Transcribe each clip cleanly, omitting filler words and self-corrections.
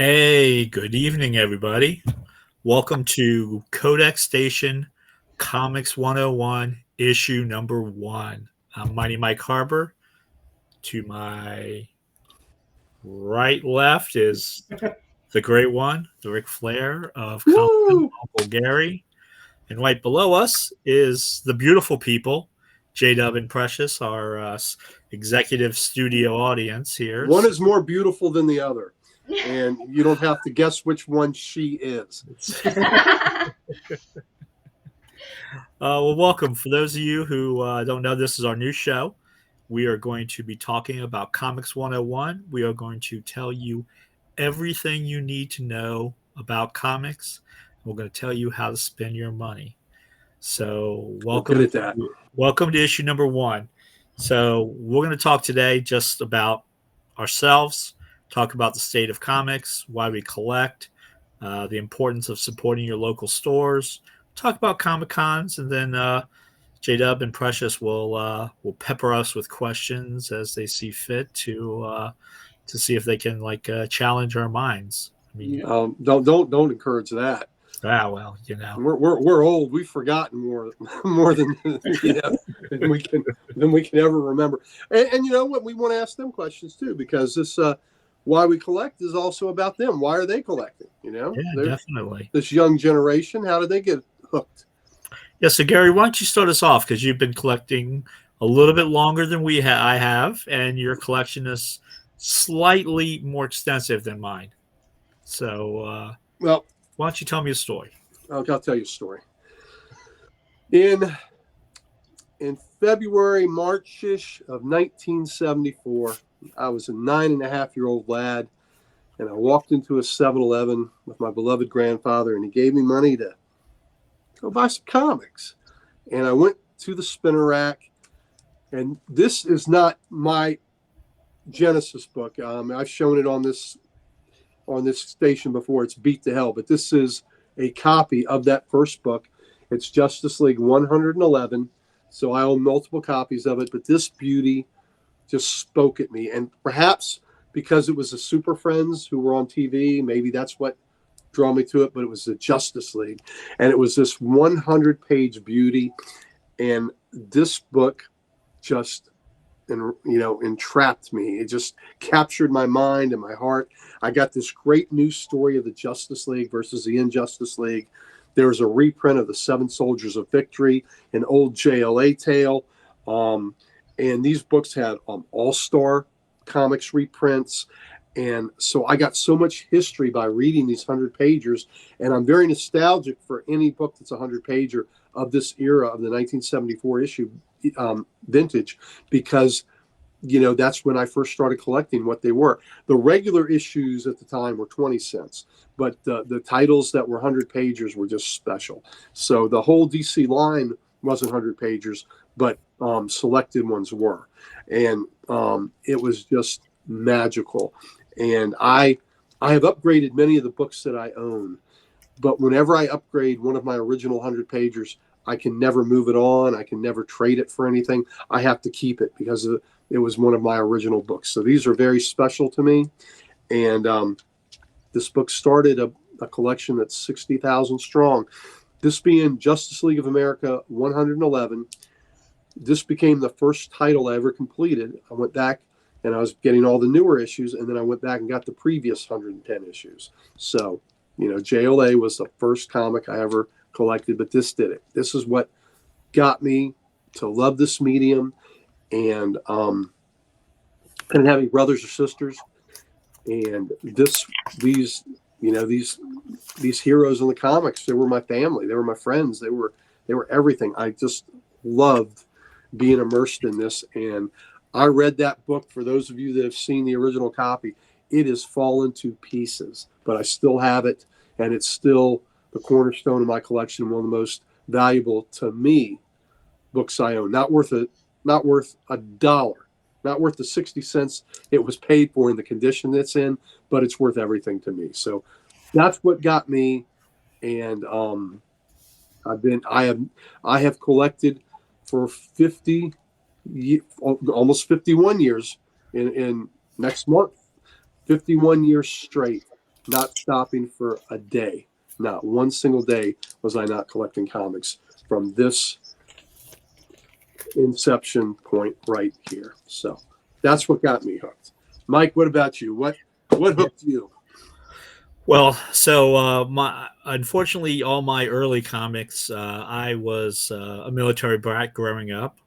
Hey, good evening, everybody. Welcome to Codex Station Comics 101, issue number one. I'm Mighty Mike Harbour. To my right left is the great one, the Ric Flair of Harbour and Woo! Uncle Gary. And right below us is the beautiful people, J-Dub and Precious, our executive studio audience here. One is more beautiful than the other, and you don't have to guess which one she is. Well, welcome. For those of you who don't know, this is our new show. We are going to be talking about Comics 101. We are going to tell you everything you need to know about comics. We're going to tell you how to spend your money. So, We're good at that. welcome to issue number one. So, we're going to talk today just about ourselves, talk about the state of comics, why we collect, the importance of supporting your local stores, talk about Comic Cons, and then J Dub and Precious will pepper us with questions as they see fit to see if they can challenge our minds. I mean, Don't encourage that. well, We're old. We've forgotten more than than we can ever remember. And you know what? We want to ask them questions too, because this why we collect is also about them. Why are they collecting? yeah, definitely. This young generation. How did they get hooked? Yeah, so Gary, why don't you start us off, because you've been collecting a little bit longer than I have, and your collection is slightly more extensive than mine. So, Well, why don't you tell me a story? I'll tell you a story. In February, March-ish of 1974, I was a 9.5-year-old lad, and I walked into a 7-Eleven with my beloved grandfather, and he gave me money to go buy some comics. And I went to the spinner rack, and this is not my Genesis book. I've shown it on this station before. It's Beat to Hell, but this is a copy of that first book. It's Justice League 111. So I own multiple copies of it, but this beauty just spoke at me. And perhaps because it was the Super Friends who were on TV, maybe that's what drew me to it, but it was the Justice League. And it was this 100-page beauty. And this book just entrapped me. It just captured my mind and my heart. I got this great new story of the Justice League versus the Injustice League. There was a reprint of the Seven Soldiers of Victory, an old JLA tale. And these books had All-Star Comics reprints. And so I got so much history by reading these 100-pagers. And I'm very nostalgic for any book that's a 100-pager of this era of the 1974 issue vintage, because that's when I first started collecting what they were. The regular issues at the time were 20 cents, but the titles that were 100-pagers were just special. So the whole DC line wasn't 100-pagers, but selected ones were. And it was just magical. And I have upgraded many of the books that I own, but whenever I upgrade one of my original 100-pagers, I can never move it on. I can never trade it for anything. I have to keep it because it was one of my original books. So these are very special to me. And this book started a collection that's 60,000 strong. This being Justice League of America 111, this became the first title I ever completed. I went back and I was getting all the newer issues, and then I went back and got the previous 110 issues. So, JLA was the first comic I ever collected, but this did it. This is what got me to love this medium. And I didn't have any brothers or sisters, and these heroes in the comics, they were my family, they were my friends, they were everything. I just loved being immersed in this. And I read that book. For those of you that have seen the original copy, it has fallen to pieces, but I still have it, and it's still the cornerstone of my collection, one of the most valuable to me books I own. Not worth $1, not worth the 60 cents it was paid for in the condition it's in, but it's worth everything to me. So that's what got me. And I have collected for almost 51 years in next month, 51 years straight. not stopping for a day. Not one single day was I not collecting comics from this inception point right here. So that's what got me hooked. Mike, what about you? What hooked you? Well, so my unfortunately, all my early comics, I was a military brat growing up.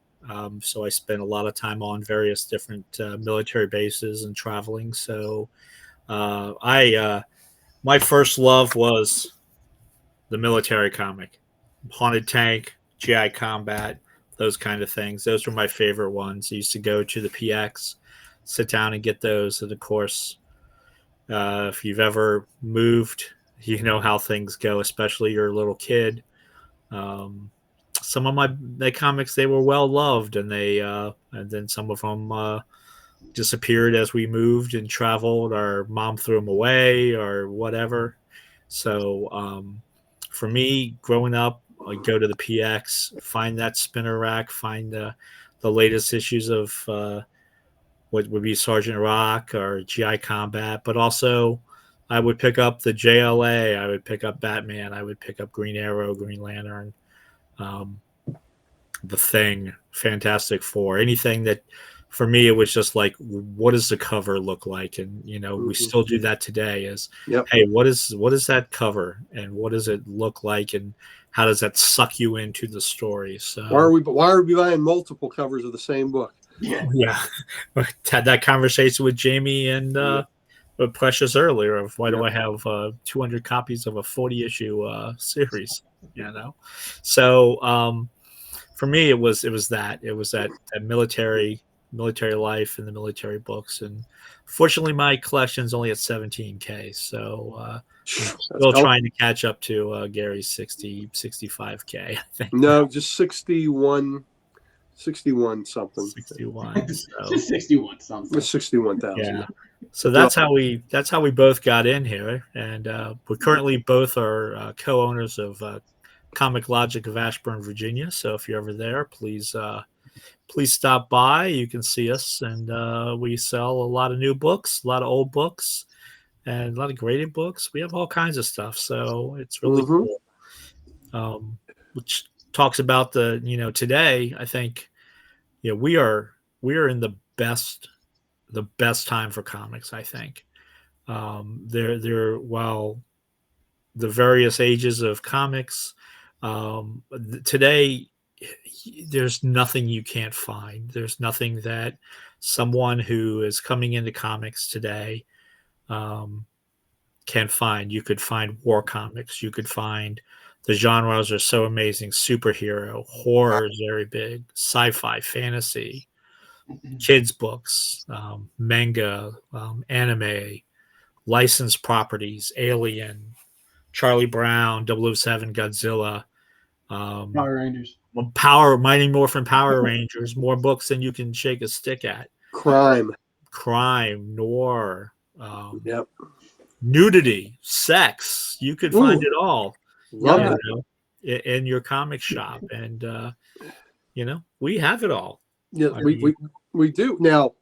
So I spent a lot of time on various different military bases and traveling. So I my first love was the military comic, Haunted Tank, GI Combat, those kind of things. Those were my favorite ones. I used to go to the PX, sit down and get those, and of course, if you've ever moved, you know how things go, especially you're a little kid. Um, some of my comics they were well loved, and then some of them disappeared as we moved and traveled. Our mom threw them away or whatever. So for me, growing up, I'd go to the PX, find that spinner rack, find the latest issues of what would be Sergeant Rock or GI Combat, but also I would pick up the JLA, I would pick up Batman, I would pick up Green Arrow, Green Lantern, um, the Thing, Fantastic Four, anything that for me it was just like, what does the cover look like? And we still do that today. Is Yep. hey, what is that cover, and what does it look like, and how does that suck you into the story? So Why are we buying multiple covers of the same book? yeah, had that conversation with Jamie and Precious earlier of why do I have 200 copies of a 40 issue series? So for me it was that military life and the military books, and fortunately my collection's only at 17K, so I'm still trying to catch up to Gary's 65K, I think. No, just 61 something. 61. So. Just 61 something. 61,000. Yeah. So that's how we both got in here, and we currently both are co-owners of Comic Logic of Ashburn, Virginia. So if you're ever there, please stop by. You can see us, and we sell a lot of new books, a lot of old books, and a lot of graded books. We have all kinds of stuff, so it's really cool. Which talks about today. I think we are in the best time for comics. I think while the various ages of comics today, there's nothing you can't find. There's nothing that someone who is coming into comics today can't find. You could find war comics. You could find the genres are so amazing. Superhero, horror is very big. Sci-fi, fantasy, kids books, manga, anime, licensed properties, Alien, Charlie Brown, 007, Godzilla, Power Rangers, Mighty Morphin Power Rangers, more books than you can shake a stick at. Crime, noir, yep, nudity, sex. You could find it all. Love it. In your comic shop, and we have it all. Yeah, we do. Now,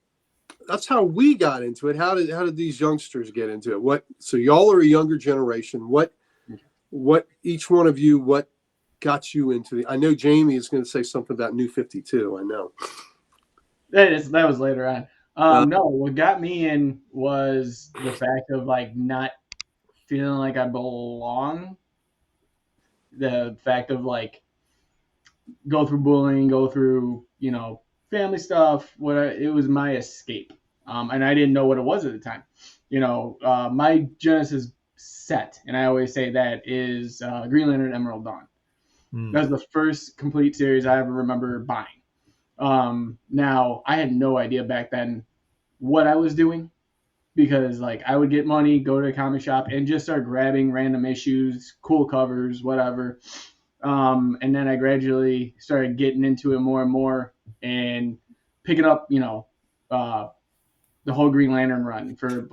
that's how we got into it. How did these youngsters get into it? So y'all are a younger generation. What each one of you, what got you into it? I know Jamie is going to say something about New 52. I know. That was later on. No, what got me in was the fact of like not feeling like I belong. The fact of like go through bullying, go through family stuff. It was my escape, and I didn't know what it was at the time. My Genesis set, and I always say that is Green Lantern Emerald Dawn. That was the first complete series I ever remember buying. Now I had no idea back then what I was doing, because like I would get money, go to a comic shop, and just start grabbing random issues, cool covers, whatever. And then I gradually started getting into it more and more, and picking up, the whole Green Lantern run for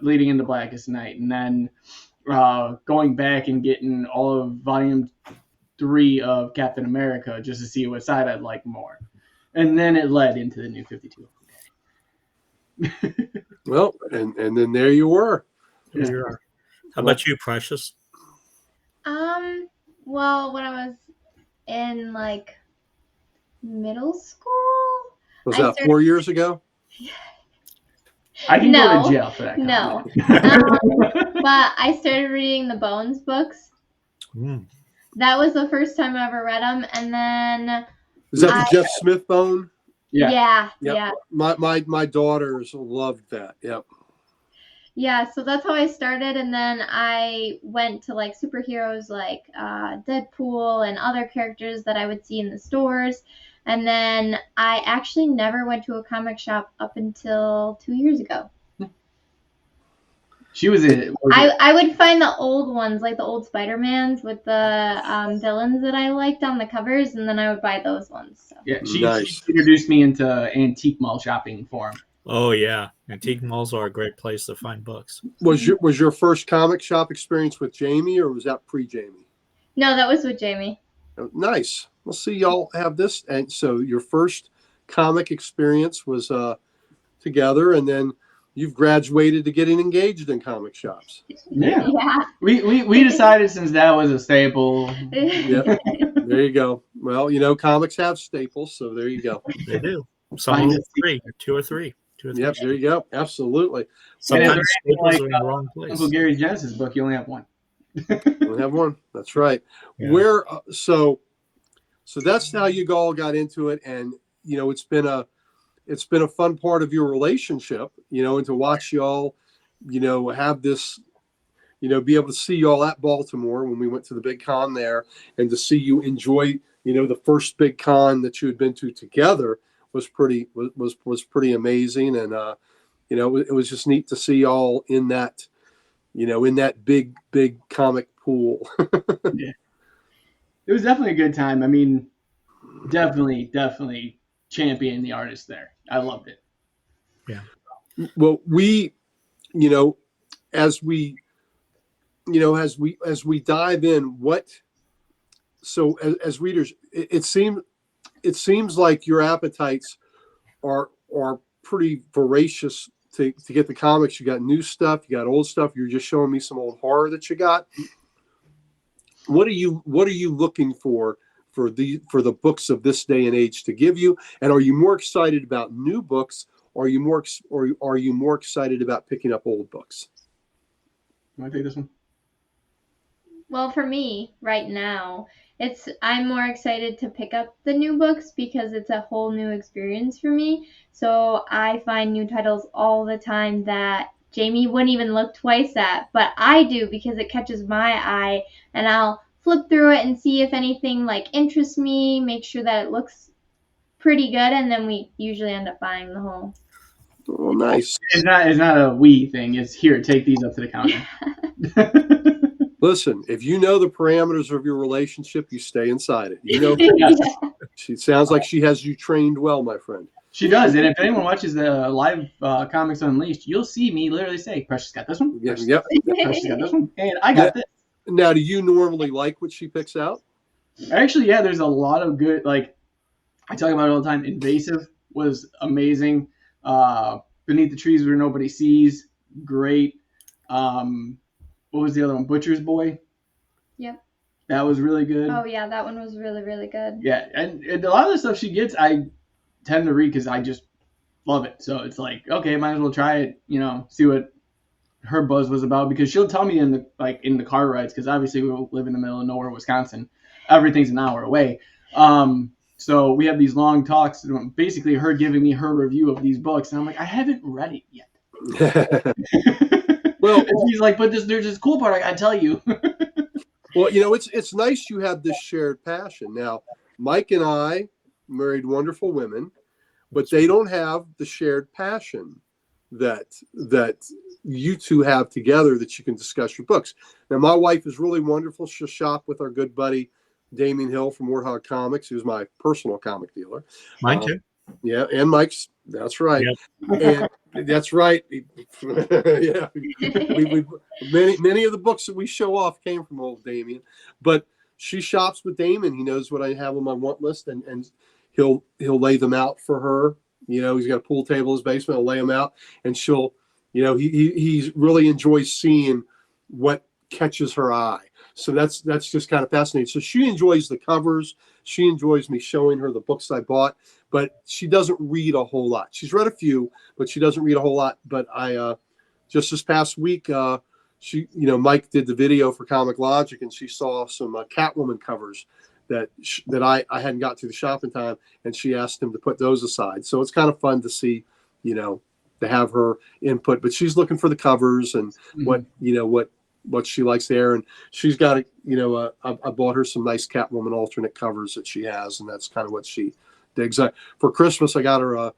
leading into Blackest Night, and then going back and getting all of Volume 3 of Captain America just to see what side I'd like more. And then it led into the New 52. Well, and then there you were. There you are. How about you, Precious? Well, when I was in like middle school, Was I that started. 4 years ago? I can go No, to jail for that. no. Comment. But I started reading the Bones books. Mm. That was the first time I ever read them, and then Is that the Jeff Smith bone? Yeah. yeah. My daughters loved that. Yep. Yeah, so that's how I started, and then I went to like superheroes like Deadpool and other characters that I would see in the stores. And then I actually never went to a comic shop up until 2 years ago. She was in. I would find the old ones, like the old Spider-Mans with the villains that I liked on the covers, and then I would buy those ones. So. Yeah, she Nice. introduced me into antique mall shopping for him. Oh yeah, antique malls are a great place to find books. Was your first comic shop experience with Jamie, or was that pre-Jamie? No, that was with Jamie. Nice. We'll see y'all have this. And so your first comic experience was together, and then you've graduated to getting engaged in comic shops. Yeah. Yeah. We decided since that was a staple. Yep. There you go. Well, comics have staples, so there you go. They do. Some of them two or three. Yep, there you go. Absolutely. Sometimes And staples like, are in the wrong place. Uncle Gary's Genesis book, you only have one. We have one. That's right. Yeah. Where so that's how you all got into it, and it's been a fun part of your relationship, and to watch y'all, have this, be able to see y'all at Baltimore when we went to the big con there, and to see you enjoy, the first big con that you had been to together was pretty amazing, and it was just neat to see y'all in that, in that big comic pool. Yeah. It was definitely a good time. I mean, definitely champion the artist there. I loved it. Yeah. Well, we, as we dive in, as readers, it seems like your appetites are pretty voracious to get the comics. You got new stuff, you got old stuff. You're just showing me some old horror that you got. What are you looking for the books of this day and age to give you? And are you more excited about new books, or are you more excited about picking up old books? You want to take this one? Well, for me right now, I'm more excited to pick up the new books because it's a whole new experience for me. So I find new titles all the time that Jamie wouldn't even look twice at, but I do because it catches my eye, and I'll flip through it and see if anything like interests me, make sure that it looks pretty good, and then we usually end up buying the whole. Oh, nice. It's not a we thing. It's here. Take these up to the counter. Listen, if you know the parameters of your relationship, you stay inside it. Yeah. She sounds like she has you trained well, my friend. She does. And if anyone watches the live Comics Unleashed, you'll see me literally say, Precious got this one. Yeah, Precious, yep. Precious got this one. And I got this. Now, do you normally like what she picks out? Actually, yeah, there's a lot of good, like, I talk about it all the time. Invasive was amazing. Beneath the Trees Where Nobody Sees, great. What was the other one? Butcher's Boy. Yep. That was really good. Oh yeah, that one was really, really good. Yeah, and a lot of the stuff she gets, I tend to read because I just love it. So it's like, okay, might as well try it. See what her buzz was about, because she'll tell me in the car rides, because obviously we live in the middle of nowhere, Wisconsin. Everything's an hour away. So we have these long talks, basically her giving me her review of these books, and I'm like, I haven't read it yet. Well, and she's like, but there's this cool part I gotta tell you. Well, it's nice you have this shared passion. Now, Mike and I married wonderful women, but they don't have the shared passion that you two have together, that you can discuss your books. Now, my wife is really wonderful. She'll shop with our good buddy Damien Hill from Warthog Comics, who's my personal comic dealer. Mine too. Yeah, and Mike's. That's right. Yep. And that's right. Yeah, many of the books that we show off came from old Damien. But she shops with Damien. He knows what I have on my want list, and he'll lay them out for her. He's got a pool table in his basement. He'll lay them out, and she'll, he really enjoys seeing, what catches her eye. So that's just kind of fascinating. So she enjoys the covers. She enjoys me showing her the books I bought, but she doesn't read a whole lot. She's read a few, but she doesn't read a whole lot. But I just this past week, she, Mike did the video for Comic Logic, and she saw some Catwoman covers that I hadn't got to the shop in time, and she asked him to put those aside. So it's kind of fun to see, to have her input. But she's looking for the covers and what she likes there, and she's got I bought her some nice Catwoman alternate covers that she has, and that's kind of what she digs. For Christmas, I got her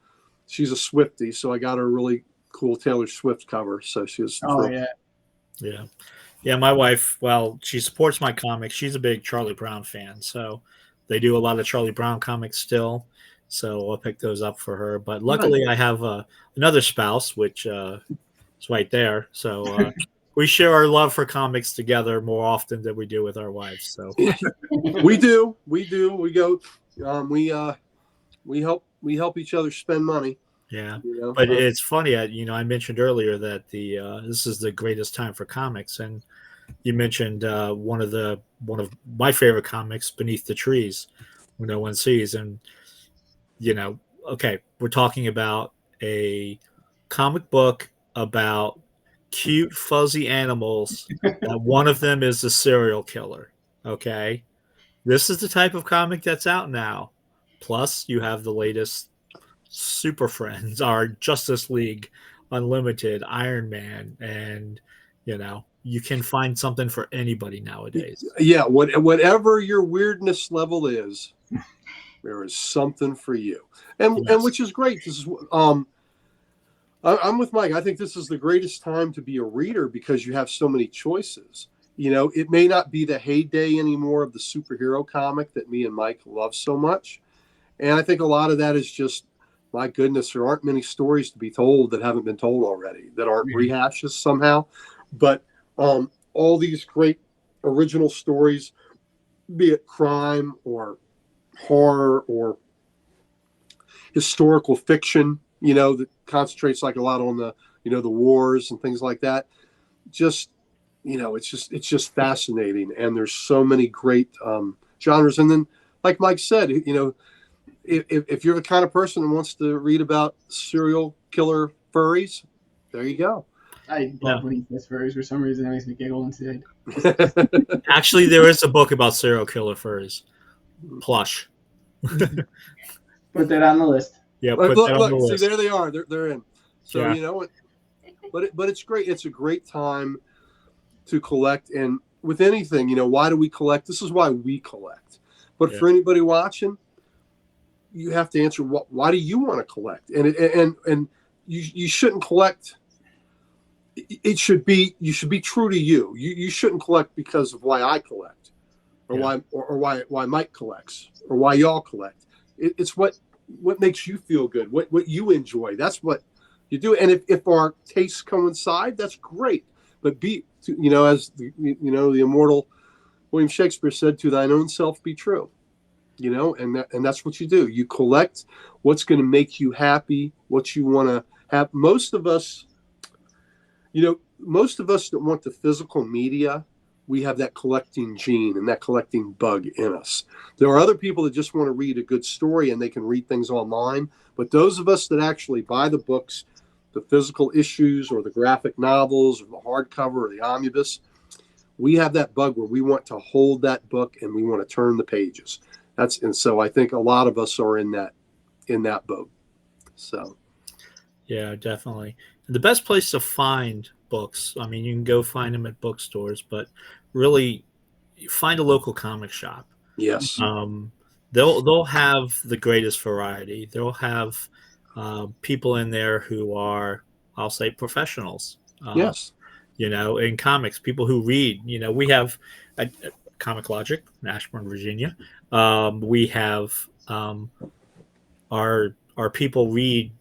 she's a Swiftie, so I got her a really cool Taylor Swift cover. So she was yeah. My wife, well, she supports my comics. She's a big Charlie Brown fan, so they do a lot of Charlie Brown comics still. So I'll pick those up for her. But luckily, I have another spouse, which is right there. So we share our love for comics together more often than we do with our wives. So we do. We go. We help each other spend money. Yeah, but it's funny. I mentioned earlier that this is the greatest time for comics, and you mentioned one of my favorite comics, Beneath the Trees, when no one sees, and okay, we're talking about a comic book about cute fuzzy animals that one of them is a serial killer. Okay, this is the type of comic that's out now. Plus, you have the latest Super Friends, our Justice League Unlimited, Iron Man, and you can find something for anybody nowadays. Yeah, whatever your weirdness level is, there is something for you, and which is great. This is I'm with Mike. I think this is the greatest time to be a reader because you have so many choices. It may not be the heyday anymore of the superhero comic that me and Mike love so much, and I think a lot of that is just, my goodness, there aren't many stories to be told that haven't been told already, that aren't rehashes somehow. But all these great original stories, be it crime or horror or historical fiction, that concentrates like a lot on the, the wars and things like that. Just, it's just fascinating. And there's so many great genres. And then, like Mike said, if you're the kind of person that wants to read about serial killer furries, there you go. I love when he says furries. For some reason, that makes me giggle inside. Actually, there is a book about serial killer furries. Plush. Put that on the list. Yeah, look, see, there they are. They're in. So but it's great. It's a great time to collect, and with anything, why do we collect? This is why we collect. But for anybody watching, you have to answer why do you want to collect? And you shouldn't collect. You should be true to you. You shouldn't collect because of why I collect, or why Mike collects, or why y'all collect. It's what makes you feel good, what you enjoy. That's what you do. And if our tastes coincide, that's great. But as the immortal William Shakespeare said, "To thine own self be true." And that's what you do. You collect what's going to make you happy, what you want to have. Most of us that want the physical media, we have that collecting gene and that collecting bug in us. There are other people that just want to read a good story and they can read things online. But those of us that actually buy the books, the physical issues or the graphic novels or the hardcover or the omnibus, we have that bug where we want to hold that book and we want to turn the pages. And so I think a lot of us are in that boat. So, yeah, definitely. The best place to find books, I mean, you can go find them at bookstores, but really find a local comic shop. Yes. They'll have the greatest variety. They'll have people in there who are, I'll say, professionals. Yes. In comics, people who read. We have a Comic Logic in Ashburn, Virginia. We have our people read,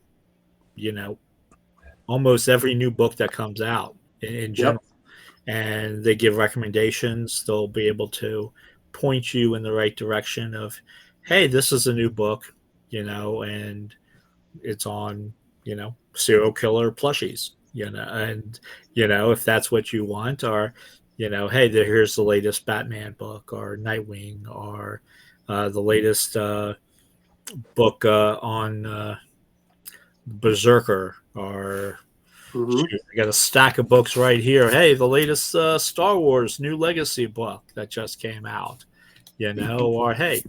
almost every new book that comes out in general. Yep. And they give recommendations. They'll be able to point you in the right direction of, hey, this is a new book, and it's on, serial killer plushies. and if that's what you want, or hey, here's the latest Batman book, or Nightwing, or the latest book on Berserker, or Hmm. shoot, I got a stack of books right here. Hey, the latest Star Wars New Legacy book that just came out, or hey,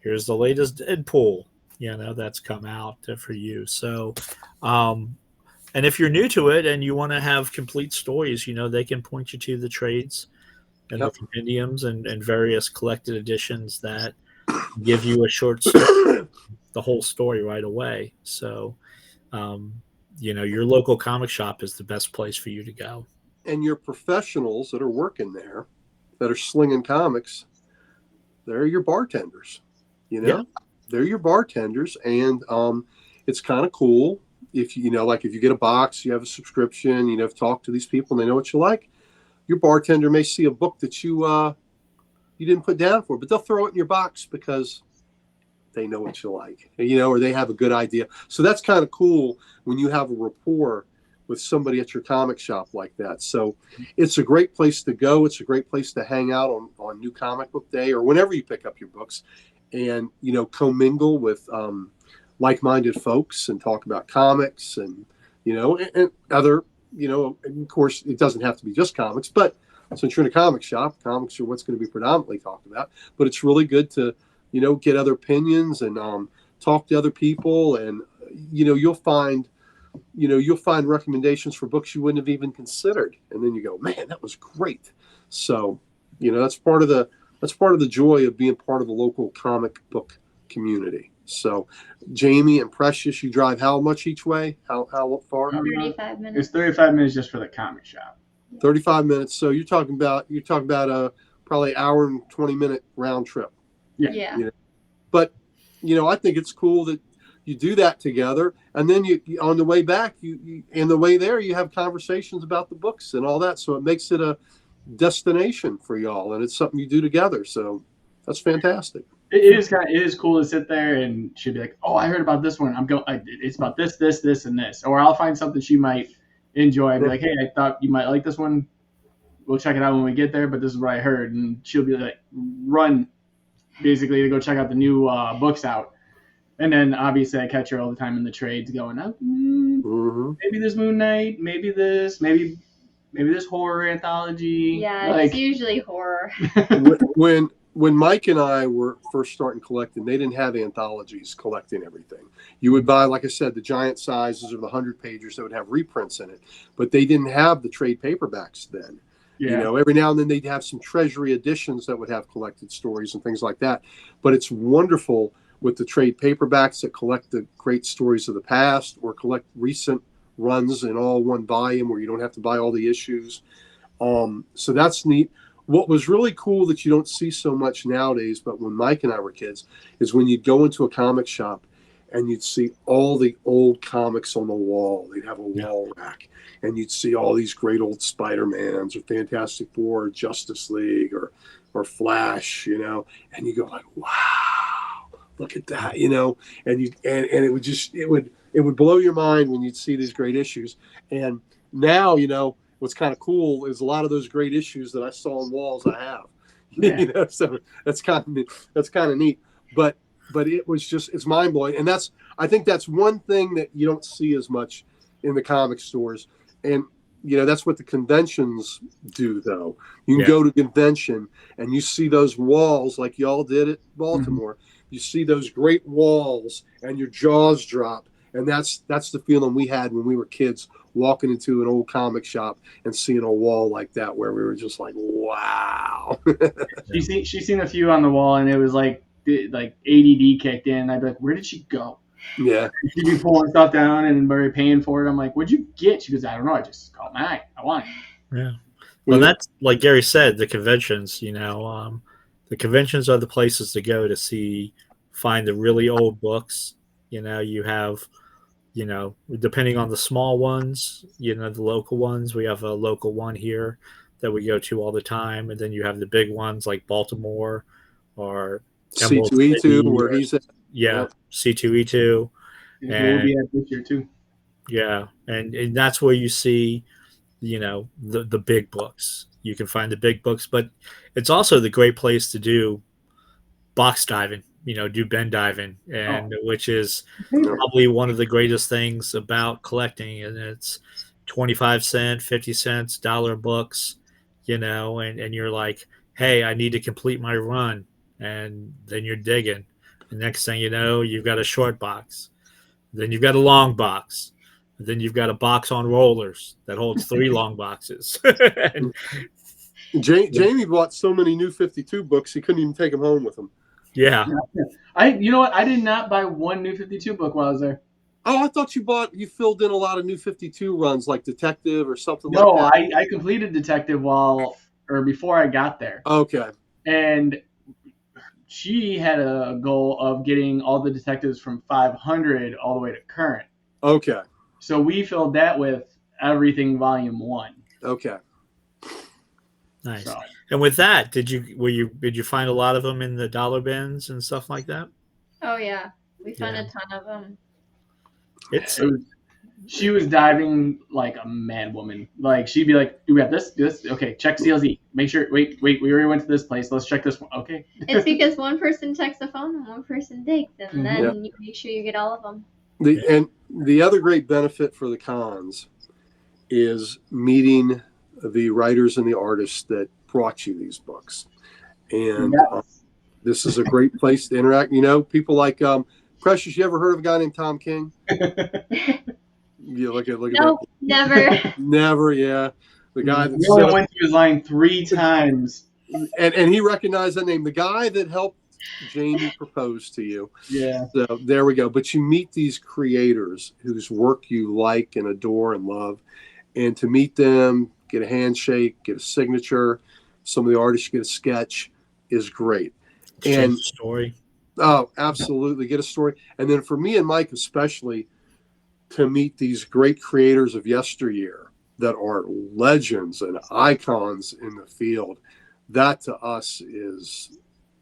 here's the latest Deadpool, that's come out for you. So, and if you're new to it and you want to have complete stories, they can point you to the trades and the Yep. compendiums and various collected editions that give you a short story, the whole story right away. So, your local comic shop is the best place for you to go. And your professionals that are working there, that are slinging comics, they're your bartenders. You Yeah. know, they're your bartenders, and it's kind of cool if like if you get a box, you have a subscription, talk to these people, and they know what you like. Your bartender may see a book that you didn't put down for, but they'll throw it in your box because they know what you like, or they have a good idea. So that's kind of cool when you have a rapport with somebody at your comic shop like that. So it's a great place to go. It's a great place to hang out on New Comic Book Day or whenever you pick up your books, and commingle with like-minded folks and talk about comics and and other and of course it doesn't have to be just comics, but since you're in a comic shop, comics are what's going to be predominantly talked about. But it's really good to get other opinions and talk to other people, and you'll find recommendations for books you wouldn't have even considered, and then you go, man, that was great. So that's part of the joy of being part of a local comic book community. So Jamie and Precious, you drive how much each way? How far? 35 minutes. It's 35 minutes just for the comic shop. 35 minutes. So you're talking about a probably hour and 20-minute round trip. Yeah. But I think it's cool that you do that together, and then you on the way back, you and the way there, you have conversations about the books and all that. So it makes it a destination for y'all, and it's something you do together. So that's fantastic. It is cool to sit there and she'd be like, "Oh, I heard about this one. It's about this, and this." Or I'll find something she might enjoy. I'd be like, "Hey, I thought you might like this one. We'll check it out when we get there, but this is what I heard." And she'll be like, "Run, basically, to go check out the new books out." And then obviously I catch her all the time in the trades going, maybe this Moon Knight, maybe this horror anthology. Yeah, it's usually horror. When Mike and I were first starting collecting, they didn't have anthologies collecting everything. You would buy, like I said, the giant sizes of the 100-pagers that would have reprints in it, but they didn't have the trade paperbacks then. Yeah. Every now and then they'd have some treasury editions that would have collected stories and things like that. But it's wonderful with the trade paperbacks that collect the great stories of the past or collect recent runs in all one volume where you don't have to buy all the issues. So that's neat. What was really cool that you don't see so much nowadays, but when Mike and I were kids, is when you'd go into a comic shop and you'd see all the old comics on the wall. They'd have a wall rack, and you'd see all these great old Spider-Mans or Fantastic Four or Justice League or Flash, and you go like, wow, look at that, and it would blow your mind when you'd see these great issues. And now, what's kind of cool is a lot of those great issues that I saw on walls I have. Yeah. So that's kind of neat. But it's mind blowing, and I think that's one thing that you don't see as much in the comic stores, and that's what the conventions do. Though you can go to a convention and you see those walls like y'all did at Baltimore. Mm-hmm. You see those great walls, and your jaws drop, and that's the feeling we had when we were kids, walking into an old comic shop and seeing a wall like that, where we were just like, wow. She's seen a few on the wall, and it was like ADD kicked in. I'd be like, where did she go? Yeah. She'd be pulling stuff down and we were paying for it. I'm like, what'd you get? She goes, I don't know. I just called my eye. I want it. Yeah. Well, that's like Gary said, the conventions, the conventions are the places to go to find the really old books. You have, depending on the small ones, the local ones, we have a local one here that we go to all the time. And then you have the big ones like Baltimore or C2E2, where he's at. Yeah, C2E2. And we'll be at this year too. Yeah, and that's where you see, the big books. You can find the big books, but it's also the great place to do box diving. Do bin diving, Oh, and which is Yep. probably one of the greatest things about collecting. And it's 25 cent, 50 cents, dollar books, and you're like, hey, I need to complete my run, and then you're digging. The next thing you know, you've got a short box. Then you've got a long box. Then you've got a box on rollers that holds 3 long boxes. And Jamie bought so many New 52 books he couldn't even take them home with him. yeah, you know what? I did not buy one New 52 book while I was there. Oh, I thought you filled in a lot of New 52 runs like Detective or something like No, that. I completed Detective before I got there. Okay. And she had a goal of getting all the detectives from 500 all the way to current. Okay. So we filled that with everything volume 1. Okay. nice. So And with that, did you find a lot of them in the dollar bins and stuff like that? Oh yeah, we found Yeah. a ton of them. It's she was diving like a mad woman. Like she'd be like, "Do we have this? Okay, check CLZ. Make sure. Wait. We already went to this place. Let's check this one. Okay." It's because one person checks the phone and one person digs, and Mhm. then you make sure you get all of them. And the other great benefit for the cons is meeting the writers and the artists that brought you these books. And Yes. this is a great place to interact. People like Precious. You ever heard of a guy named Tom King? Yeah, look at Nope, that. never. Never, yeah. The guy that We set only up, went to his line 3 times. and he recognized that name. The guy that helped Jamie propose to you. Yeah. So there we go. But you meet these creators whose work you like and adore and love, and to meet them, get a handshake, get a signature. Some of the artists get a sketch is great. And story. oh, absolutely, get a story. And then for me and Mike especially, to meet these great creators of yesteryear that are legends and icons in the field, that to us is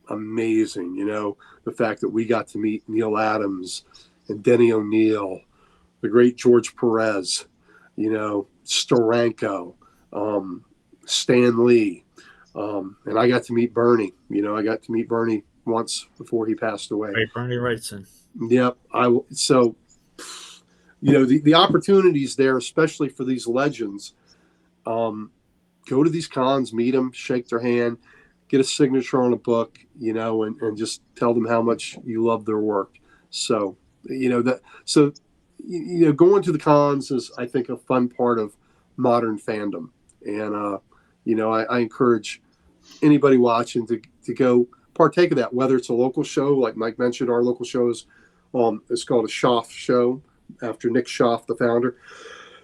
amazing. The fact that we got to meet Neil Adams and Denny O'Neil, the great George Perez, Steranko, Stan Lee, and I got to meet Bernie. I got to meet Bernie once before he passed away. Right, Bernie Wrightson. Yep. The opportunities there, especially for these legends. Go to these cons, meet them, shake their hand, get a signature on a book, and just tell them how much you love their work. So, going to the cons is, I think, a fun part of modern fandom. And, I encourage anybody watching to go partake of that, whether it's a local show, like Mike mentioned, our local shows, it's called a Schaff show after Nick Schaff, the founder.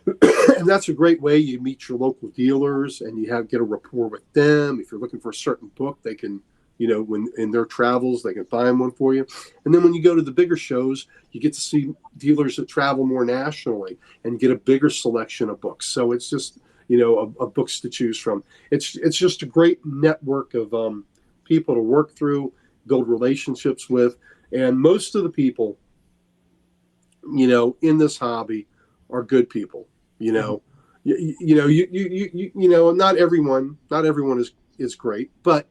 And that's a great way. You meet your local dealers and you get a rapport with them. If you're looking for a certain book, they can, when in their travels, they can find one for you. And then when you go to the bigger shows, you get to see dealers that travel more nationally and get a bigger selection of books. So it's just, of books to choose from. It's just a great network of people to work through, build relationships with. And most of the people, in this hobby are good people. Not everyone is great, but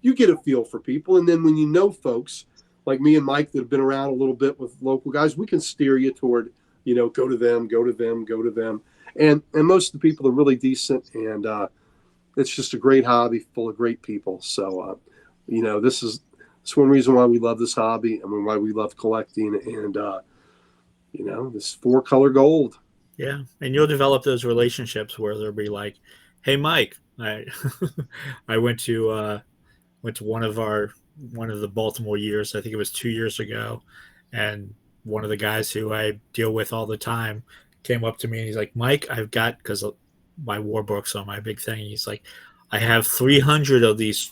you get a feel for people. And then when you know folks like me and Mike that have been around a little bit with local guys, we can steer you toward, go to them. And most of the people are really decent, and it's just a great hobby full of great people. So, it's one reason why we love this hobby and why we love collecting. And, this 4-color gold. Yeah, and you'll develop those relationships where they'll be like, "Hey, Mike, I I went to one of the Baltimore years. I think it was 2 years ago, and one of the guys who I deal with all the time came up to me and he's like, Mike, I've got, because my war books are my big thing. He's like, I have 300 of these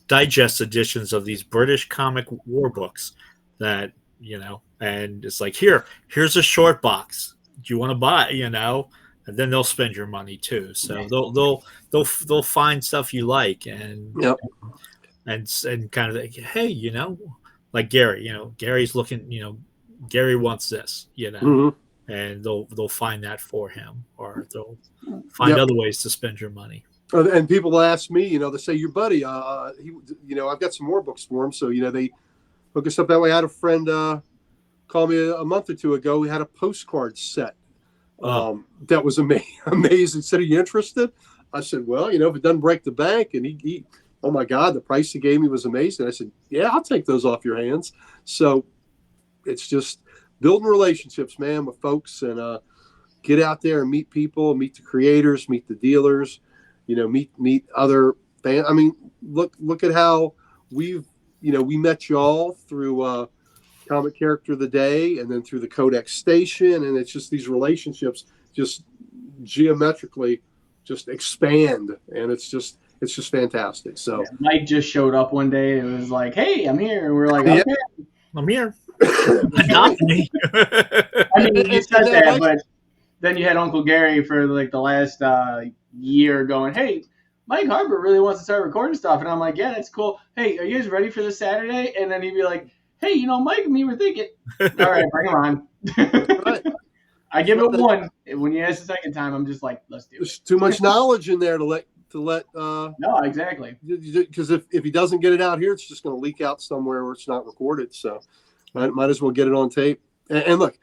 digest editions of these British comic war books that and it's like, here's a short box. Do you want to buy? And then they'll spend your money too. So they'll find stuff you like and Yep. and kind of like, hey, like Gary, Gary's looking, Gary wants this, Mm-hmm. and they'll find that for him, or they'll find other ways to spend your money. And people ask me, they say, your buddy, I've got some more books for him. So, they hook us up that way. I had a friend call me a month or two ago. We had a postcard set that was amazing. Said, are you interested? I said, well, if it doesn't break the bank. And he oh my God, the price he gave me was amazing. I said, yeah, I'll take those off your hands. So it's just building relationships, man, with folks, and get out there and meet people, meet the creators, meet the dealers, meet other fans. I mean, look at how we met y'all through Comic Character of the Day, and then through the Codex Station, and it's just these relationships just geometrically just expand, and it's just fantastic. So Mike just showed up one day and was like, "Hey, I'm here," and we're like, "Okay, I'm here." Adopt me. I mean, you said that, but then you had Uncle Gary for like the last year going, "Hey, Mike Harbour really wants to start recording stuff," and I'm like, "Yeah, that's cool. Hey, are you guys ready for this Saturday?" And then he'd be like, "Hey, Mike and me were thinking." All right, bring him on. Right. I give it one. When you ask the second time, I'm just like, let's do it. There's too much knowledge in there to let. No, exactly. Because if he doesn't get it out here, it's just going to leak out somewhere where it's not recorded. So might as well get it on tape. And look,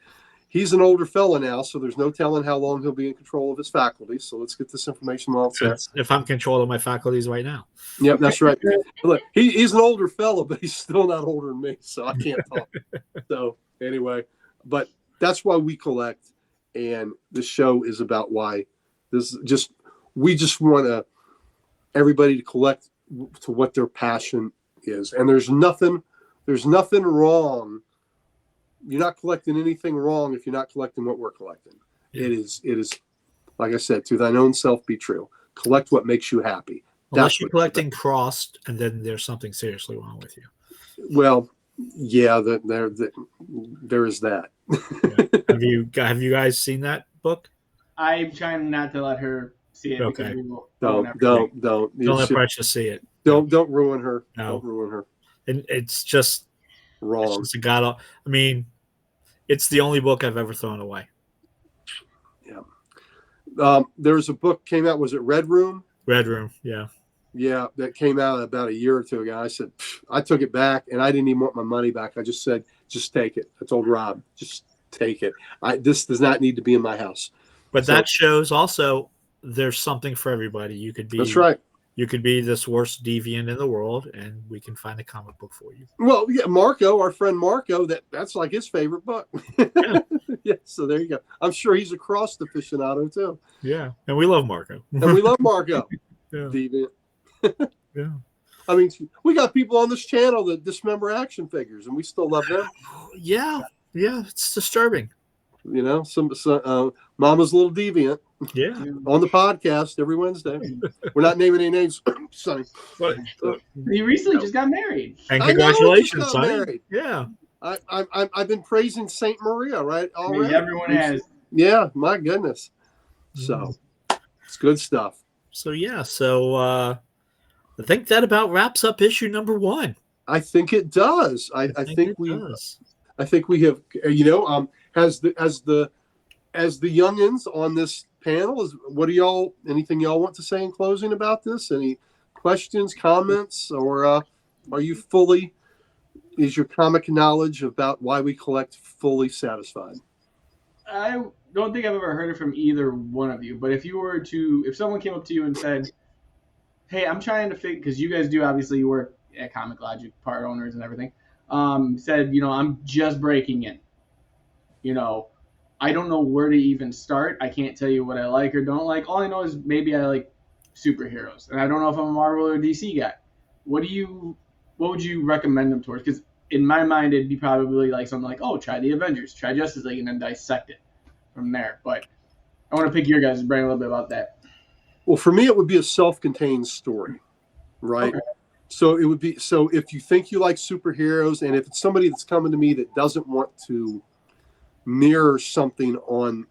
he's an older fella now, so there's no telling how long he'll be in control of his faculties. So let's get this information all set. If I'm controlling my faculties right now. Yep, that's right. Look, he's an older fella, but he's still not older than me, so I can't talk. So anyway, but that's why we collect, and this show is about why. We just want everybody to collect to what their passion is, and there's nothing wrong. You're not collecting anything wrong if you're not collecting what we're collecting. Yeah. It is like I said, to thine own self be true. Collect what makes you happy. Unless you're collecting crossed, and then there's something seriously wrong with you. Well, yeah, there is that. Yeah. Have you guys seen that book? I'm trying not to let her see it. Okay. Don't let Precious see it. Don't ruin her. No. Don't ruin her. And it's just wrong. It's just it's the only book I've ever thrown away. Yeah. There was a book came out. Was it Red Room? Red Room. Yeah. Yeah, that came out about a year or two ago. I said, I took it back, and I didn't even want my money back. I just said, just take it. I told Rob, just take it. This does not need to be in my house. But that shows also there's something for everybody. You could be. That's right. You could be this worst deviant in the world, and we can find a comic book for you. Well, yeah, Marco, our friend Marco, that's like his favorite book. Yeah. Yeah, so there you go. I'm sure he's a crossed aficionado too. Yeah, and we love Marco. And we love Marco. Yeah. Deviant. Yeah. I mean, we got people on this channel that dismember action figures, and we still love them. Yeah, it's disturbing. Some Mama's a little deviant. Yeah. On the podcast every Wednesday. We're not naming any names, Sonny. He recently just got married. And congratulations, Sonny. Married. Yeah. I've been praising Saint Maria, right? Already. Everyone has. Yeah, my goodness. So it's good stuff. So I think that about wraps up issue number 1. I think it does. I think we have as the youngins on this panel, anything y'all want to say in closing about this? Any questions, comments, or is your comic knowledge about why we collect fully satisfied? I don't think I've ever heard it from either one of you, but if someone came up to you and said, hey, I'm trying to figure, because you guys do, obviously you work at Comic Logic, part owners and everything, said, I'm just breaking in. I don't know where to even start. I can't tell you what I like or don't like. All I know is maybe I like superheroes, and I don't know if I'm a Marvel or DC guy. What would you recommend them towards? Because in my mind, it'd be probably like something like, oh, try the Avengers, try Justice League, and then dissect it from there. But I want to pick your guys' brain a little bit about that. Well, for me, it would be a self-contained story, right? Okay. So it would be, if you think you like superheroes, and if it's somebody that's coming to me that doesn't want to mirror something on,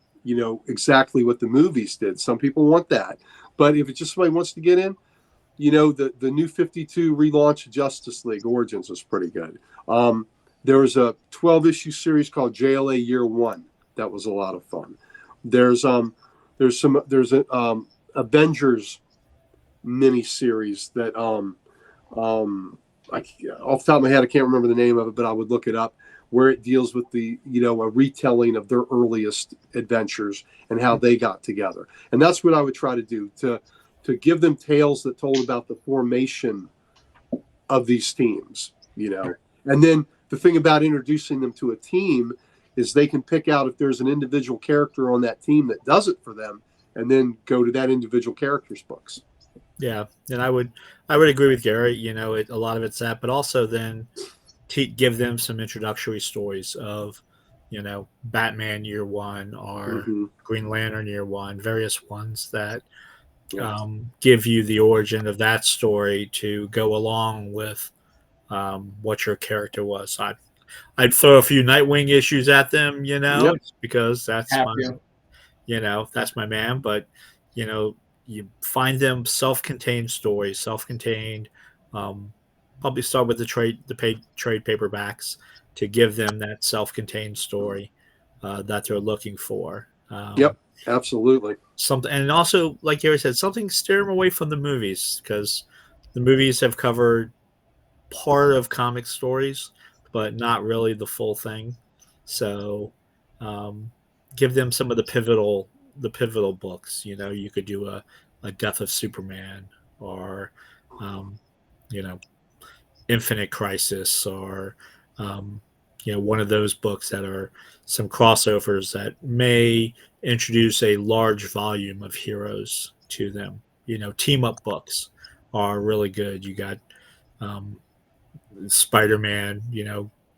exactly what the movies did. Some people want that. But if it's just somebody wants to get in, the new 52 relaunch of Justice League Origins was pretty good. There was a 12-issue series called JLA Year One That was a lot of fun. There's a Avengers miniseries that off the top of my head I can't remember the name of it, but I would look it up, where it deals with a retelling of their earliest adventures and how they got together. And that's what I would try to do, to give them tales that told about the formation of these teams, And then the thing about introducing them to a team is they can pick out if there's an individual character on that team that does it for them, and then go to that individual character's books. Yeah, and I would agree with Gary. A lot of it's that, but also then give them some introductory stories of, Batman year one or Green Lantern year one, various ones that give you the origin of that story to go along with what your character was. I'd throw a few Nightwing issues at them, because that's that's my man. But you find them self-contained stories, self-contained. Probably start with the trade paperbacks to give them that self-contained story that they're looking for. Yep, absolutely. Something, and also, like Gary said, something steer them away from the movies, because the movies have covered part of comic stories, but not really the full thing. So, give them some of the pivotal books. You could do a Death of Superman, or Infinite Crisis, or one of those books that are some crossovers that may introduce a large volume of heroes to them. Team up books are really good. You got Spider-Man,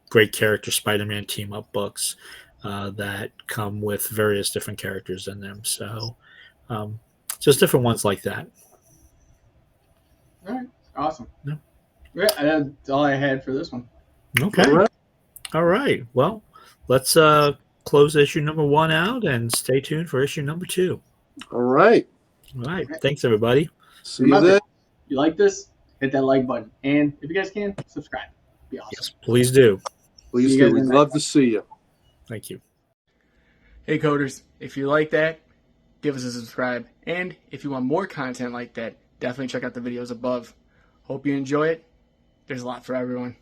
great character Spider-Man team up books that come with various different characters in them. So just different ones like that. All right, awesome. Yeah. Yeah, that's all I had for this one. Okay. All right. Well, let's close issue number 1 out and stay tuned for issue number 2. All right. All right. Thanks, everybody. See you then. If you like this, hit that like button. And if you guys can, subscribe. It'd be awesome. Yes, please do. Please do. We'd love to see you. Thank you. Hey, coders. If you like that, give us a subscribe. And if you want more content like that, definitely check out the videos above. Hope you enjoy it. There's a lot for everyone.